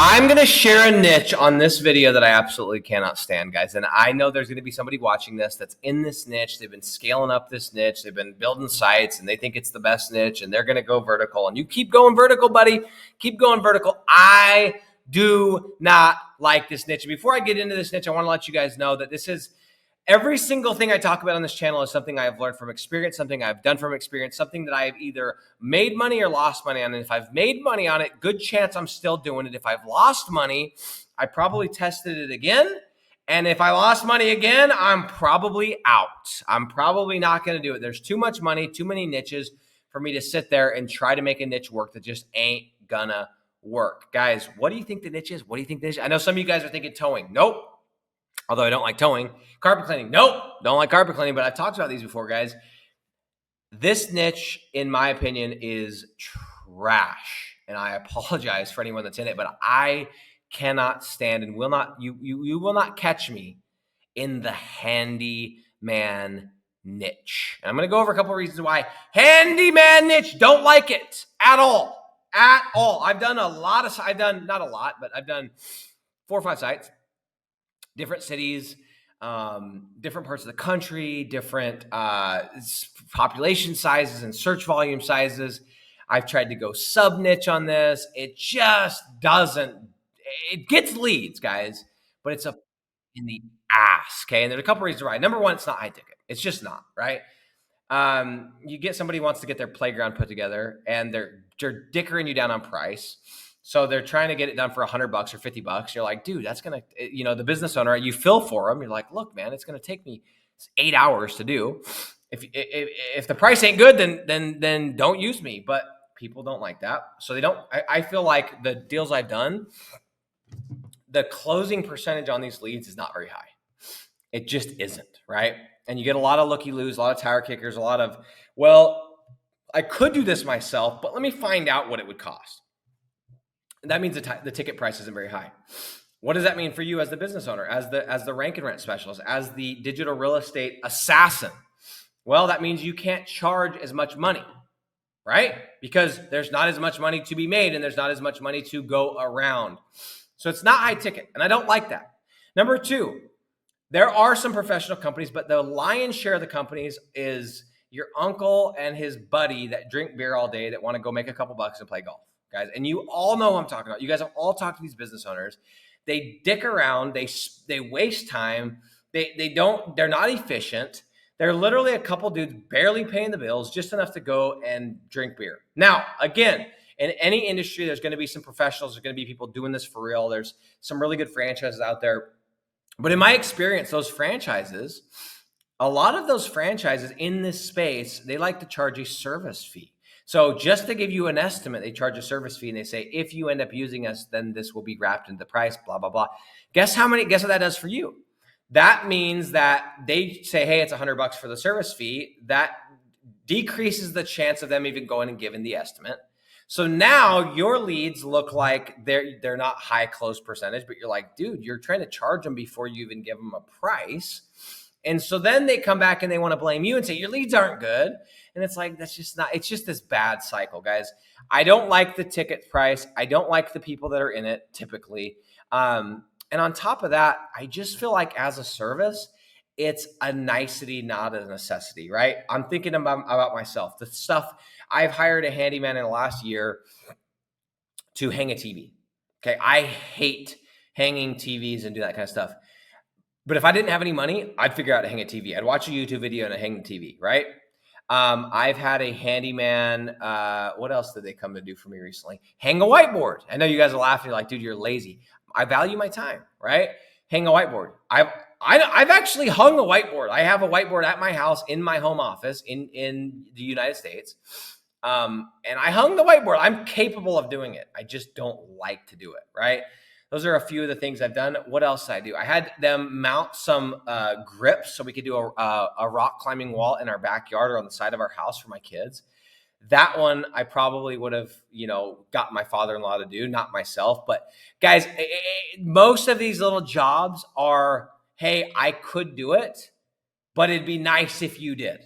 I'm going to share a niche on this video that I absolutely cannot stand, guys. And I know there's going to be somebody watching this that's in this niche. They've been scaling up this niche. They've been building sites and they think it's the best niche and they're going to go vertical. And you keep going vertical, buddy. Keep going vertical. I do not like this niche. Before I get into this niche, I want to let you guys know that this is every single thing I talk about on this channel is something I've learned from experience, something I've done from experience, something that I've either made money or lost money on. And if I've made money on it, good chance I'm still doing it. If I've lost money, I probably tested it again. And if I lost money again, I'm probably out. I'm probably not going to do it. There's too much money, too many niches for me to sit there and try to make a niche work that just ain't gonna work. Guys, what do you think the niche is? What do you think the niche is? I know some of you guys are thinking towing. Nope. Although I don't like towing. Carpet cleaning. Nope. Don't like carpet cleaning, but I've talked about these before, guys. This niche, in my opinion, is trash. And I apologize for anyone that's in it, but I cannot stand and will not, you will not catch me in the handyman niche. And I'm going to go over a couple of reasons why handyman niche, don't like it at all. At all. I've done not a lot, but I've done 4 or 5 sites. Different cities, different parts of the country, different population sizes and search volume sizes. I've tried to go sub niche on this. It just doesn't, it gets leads, guys, but it's in the ass, okay? And there's a couple reasons why. Number one, it's not high ticket. It's just not, right? You get somebody who wants to get their playground put together and they're dickering you down on price. So they're trying to get it done for $100 or $50. You're like, dude, that's going to, the business owner, you feel for them. You're like, look, man, it's going to take me 8 hours to do. If the price ain't good, then don't use me. But people don't like that. So they don't, I feel like the deals I've done, the closing percentage on these leads is not very high. It just isn't, right? And you get a lot of looky-loos, a lot of tire kickers, a lot of, well, I could do this myself, but let me find out what it would cost. That means the ticket price isn't very high. What does that mean for you as the business owner, as the rank and rent specialist, as the digital real estate assassin? Well, that means you can't charge as much money, right? Because there's not as much money to be made and there's not as much money to go around. So it's not high ticket, and I don't like that. Number 2, there are some professional companies, but the lion's share of the companies is your uncle and his buddy that drink beer all day that want to go make a couple bucks and play golf. Guys, and you all know what I'm talking about. You guys have all talked to these business owners. They dick around. They waste time. They're not efficient. They're literally a couple dudes barely paying the bills, just enough to go and drink beer. Now, again, in any industry, there's going to be some professionals. There's going to be people doing this for real. There's some really good franchises out there. But in my experience, those franchises, a lot of those franchises in this space, they like to charge a service fee. So just to give you an estimate, they charge a service fee and they say, if you end up using us, then this will be wrapped into the price, blah, blah, blah. Guess what that does for you? That means that they say, hey, it's $100 for the service fee. That decreases the chance of them even going and giving the estimate. So now your leads look like they're not high close percentage, but you're like, dude, you're trying to charge them before you even give them a price. And so then they come back and they want to blame you and say, your leads aren't good. And it's like, it's just this bad cycle, guys. I don't like the ticket price. I don't like the people that are in it typically. And on top of that, I just feel like as a service, it's a nicety, not a necessity, right? I'm thinking about myself. The stuff, I've hired a handyman in the last year to hang a TV. Okay. I hate hanging TVs and do that kind of stuff. But if I didn't have any money, I'd figure out how to hang a TV. I'd watch a YouTube video and I'd hang the TV, right? I've had a handyman. What else did they come to do for me recently? Hang a whiteboard. I know you guys are laughing like, dude, you're lazy. I value my time, right? Hang a whiteboard. I've actually hung a whiteboard. I have a whiteboard at my house in my home office in the United States. And I hung the whiteboard. I'm capable of doing it. I just don't like to do it, right? Those are a few of the things I've done. What else did I do? I had them mount some grips so we could do a rock climbing wall in our backyard or on the side of our house for my kids. That one I probably would have, got my father-in-law to do, not myself. But guys, most of these little jobs are, hey, I could do it, but it'd be nice if you did.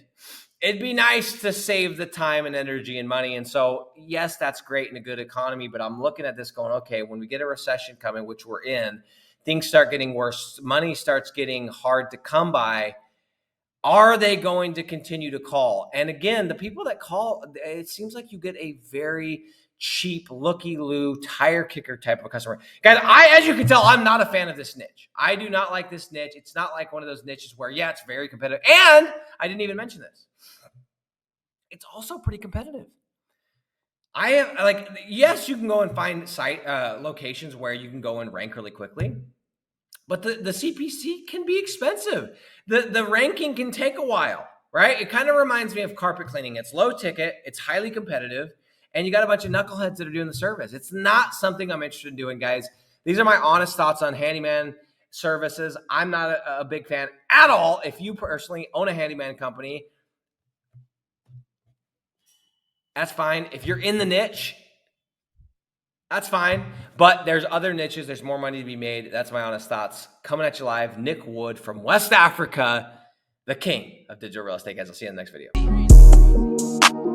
it'd be nice to save the time and energy and money. And so, yes, that's great in a good economy, but I'm looking at this going, okay, when we get a recession coming, which we're in, things start getting worse. Money starts getting hard to come by. Are they going to continue to call? And again, the people that call, it seems like you get a very cheap, looky-loo, tire kicker type of customer. Guys, as you can tell, I'm not a fan of this niche. I do not like this niche. It's not like one of those niches where, yeah, it's very competitive. And I didn't even mention this. It's also pretty competitive. I have, like, yes, you can go and find locations where you can go and rank really quickly, but the CPC can be expensive. The ranking can take a while, right? It kind of reminds me of carpet cleaning. It's low ticket, it's highly competitive, and you got a bunch of knuckleheads that are doing the service. It's not something I'm interested in doing, guys. These are my honest thoughts on handyman services. I'm not a big fan at all. If you personally own a handyman company, that's fine. If you're in the niche, that's fine. But there's other niches. There's more money to be made. That's my honest thoughts. Coming at you live, Nick Wood from West Africa, the king of digital real estate. Guys, I'll see you in the next video.